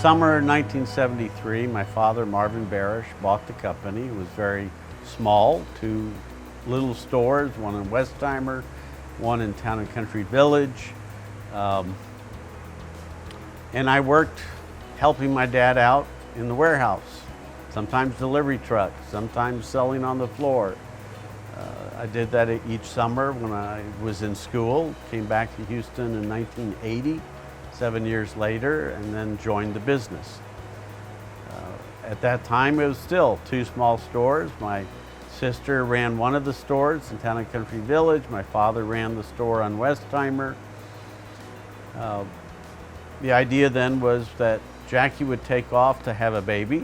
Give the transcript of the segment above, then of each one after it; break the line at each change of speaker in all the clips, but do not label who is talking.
Summer 1973, my father, Marvin Barish, bought the company. It was very small, two little stores, one in Westheimer, one in Town and Country Village. And I worked helping my dad out in the warehouse, sometimes delivery trucks, sometimes selling on the floor. I did that each summer when I was in school, came back to Houston in 1980, 7 years later, and then joined the business. At that time, it was still two small stores. My sister ran one of the stores in Town and Country Village. My father ran the store on Westheimer. The idea then was that Jackie would take off to have a baby,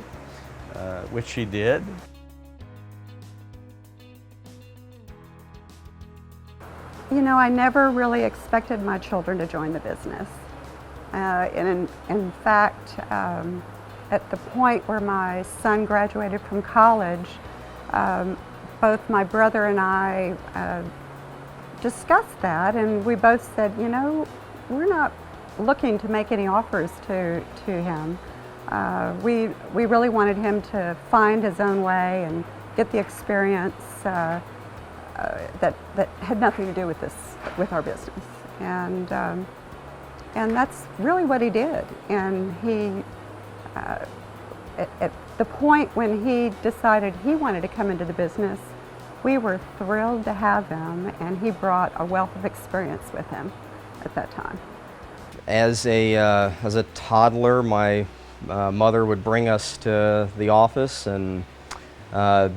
which she did.
You know, I never really expected my children to join the business. And in fact, at the point where my son graduated from college, both my brother and I discussed that, and we both said, you know, we're not looking to make any offers to him. We really wanted him to find his own way and get the experience that had nothing to do with our business, and that's really what he did. And he, at the point when he decided he wanted to come into the business, we were thrilled to have him, and he brought a wealth of experience with him at that time.
As a toddler, my mother would bring us to the office, and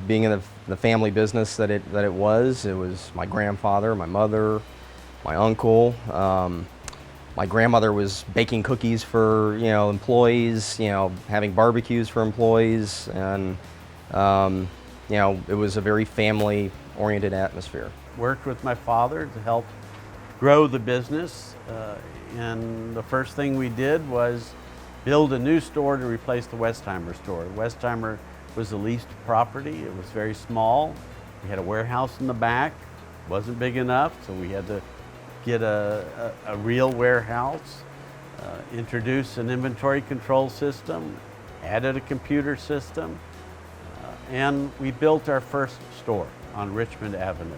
being in the family business that it was my grandfather, my mother, my uncle. My grandmother was baking cookies for employees, having barbecues for employees, and it was a very family-oriented atmosphere.
Worked with my father to help grow the business, and the first thing we did was build a new store to replace the Westheimer store. Westheimer was the leased property. It was very small. We had a warehouse in the back. It wasn't big enough, so we had to get a real warehouse, introduce an inventory control system, added a computer system, and we built our first store on Richmond Avenue.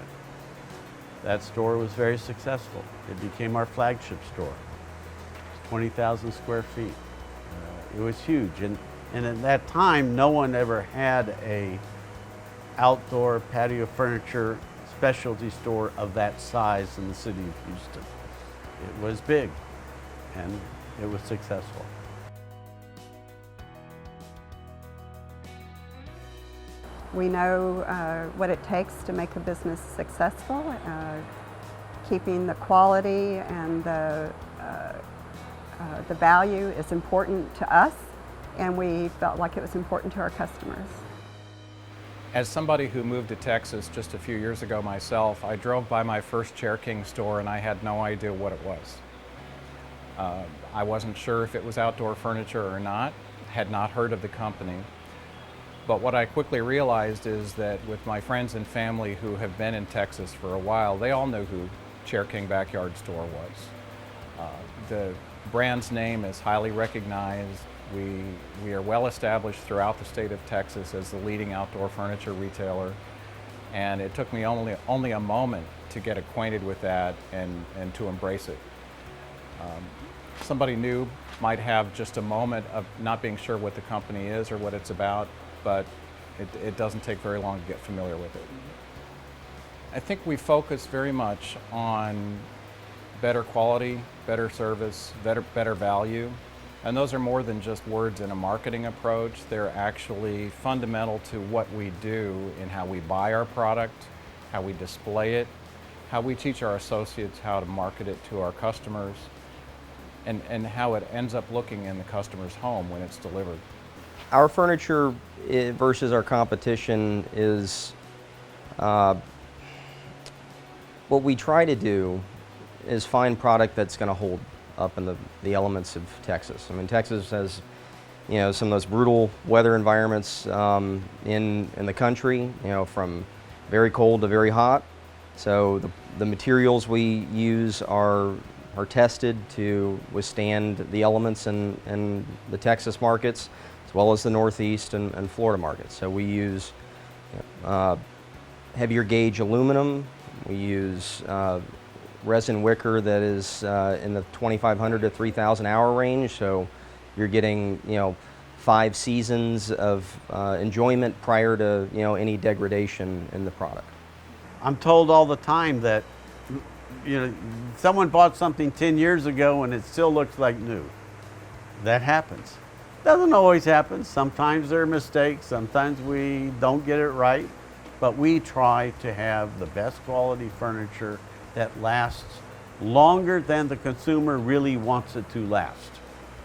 That store was very successful. It became our flagship store. It's 20,000 square feet. It was huge, and at that time, no one ever had a outdoor patio furniture specialty store of that size in the city of Houston. It was big, and it was successful.
We know what it takes to make a business successful. Keeping the quality and the value is important to us, and we felt like it was important to our customers.
As somebody who moved to Texas just a few years ago myself, I drove by my first Chair King store and I had no idea what it was. I wasn't sure if it was outdoor furniture or not, had not heard of the company. But what I quickly realized is that with my friends and family who have been in Texas for a while, they all know who Chair King Backyard Store was. The brand's name is highly recognized. We are well established throughout the state of Texas as the leading outdoor furniture retailer, and it took me only a moment to get acquainted with that and to embrace it. Somebody new might have just a moment of not being sure what the company is or what it's about, but it doesn't take very long to get familiar with it. I think we focus very much on better quality, better service, better value. And those are more than just words in a marketing approach. They're actually fundamental to what we do in how we buy our product, how we display it, how we teach our associates how to market it to our customers, and how it ends up looking in the customer's home when it's delivered.
Our furniture versus our competition is, what we try to do is find product that's going to hold up in the elements of Texas. I mean, Texas has, some of those brutal weather environments in the country, from very cold to very hot. So the materials we use are are tested to withstand the elements in the Texas markets, as well as the Northeast and Florida markets. So we use heavier gauge aluminum. We use resin wicker that is in the 2,500 to 3,000 hour range. So you're getting 5 seasons of enjoyment prior to any degradation in the product.
I'm told all the time that someone bought something 10 years ago and it still looks like new. That happens. Doesn't always happen. Sometimes there are mistakes. Sometimes we don't get it right. But we try to have the best quality furniture that lasts longer than the consumer really wants it to last.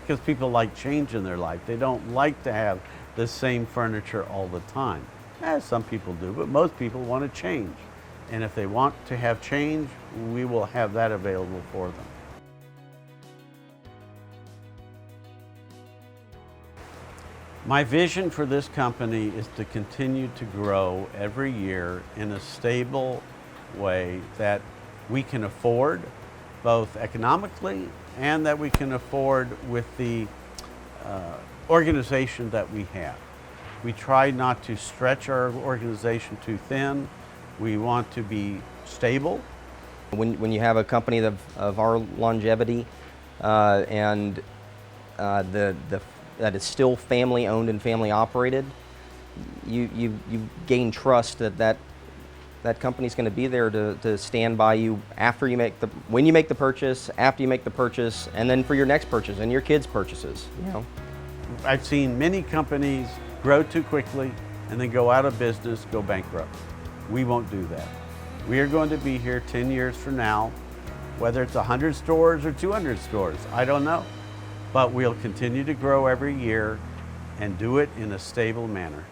Because people like change in their life. They don't like to have the same furniture all the time. Some people do, but most people want to change. And if they want to have change, we will have that available for them. My vision for this company is to continue to grow every year in a stable way that we can afford, both economically and that we can afford with the organization that we have. We try not to stretch our organization too thin. We want to be stable.
When you have a company of our longevity and that is still family owned and family operated, you gain trust that company's going to be there to stand by you after when you make the purchase, after you make the purchase, and then for your next purchase and your kids' purchases.
I've seen many companies grow too quickly and then go out of business, go bankrupt. We won't do that. We are going to be here 10 years from now, whether it's 100 stores or 200 stores, I don't know. But we'll continue to grow every year and do it in a stable manner.